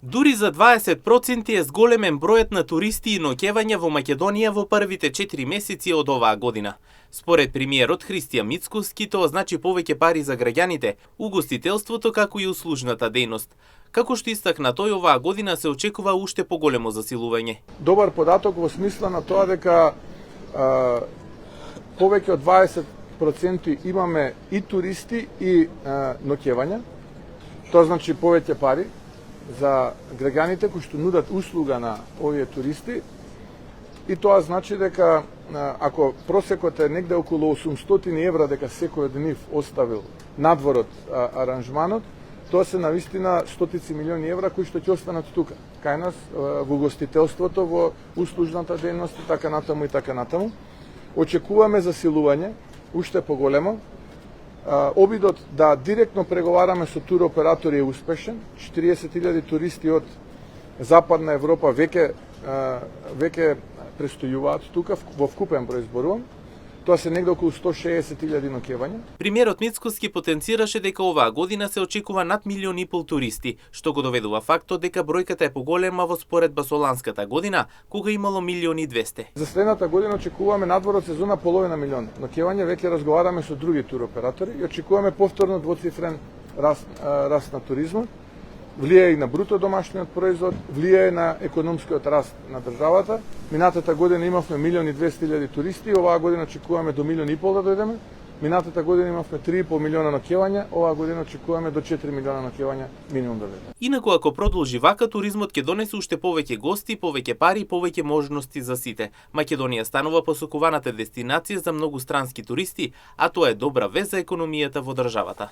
Дури за 20% е зголемен бројот на туристи и ноќевања во Македонија во првите 4 месеци од оваа година. Според премиерот Христијан Мицкоски, тоа значи повеќе пари за граѓаните, угостителството како и услужната дејност. Како што истакна тој, оваа година се очекува уште поголемо засилување. Добар податок во смисла на тоа дека повеќе од 20% имаме и туристи и ноќевања. Тоа значи повеќе пари за граѓаните кои што нудат услуга на овие туристи, и тоа значи дека ако просекот е негде околу 800 евра дека секој од нив оставил надвор од аранжманот, тоа се навистина стотици милиони евра кои што ќе останат тука, кај нас во угостителството, во услужната дејност и така натаму и така натаму. Очекуваме засилување уште поголемо. Обидот да директно преговараме со туроператори е успешен. 40.000 туристи од Западна Европа веќе престојуваат тука, во вкупен број зборувам. Тоа се негде околу 160.000 ноќевања. Премиерот Мицкоски потенцираше дека оваа година се очекува над 1,5 милиони туристи, што го доведува фактот дека бројката е поголема во споредба со ланската година, кога имало 1,2 милиони. За следната година очекуваме надвор од сезона половина милион ноќевања, веќе разговараме со други туроператори и очекуваме повторно двоцифрен раст на туризмот. Влијае и на бруто домашниот производ, влијае на економскиот раст на државата. Минатата година имавме 1,2 милиони туристи, оваа година очекуваме до 1,5 милиони да дојдеме. Минатата година имавме 3,5 милиона ноќевања, оваа година очекуваме до 4 милиона ноќевања минимум да дојдеме. Инаку ако продолжи вака, туризмот ќе донесе уште повеќе гости, повеќе пари, повеќе можности за сите. Македонија станува посокуваната дестинација за многу странски туристи, а тоа е добра вест за економијата во државата.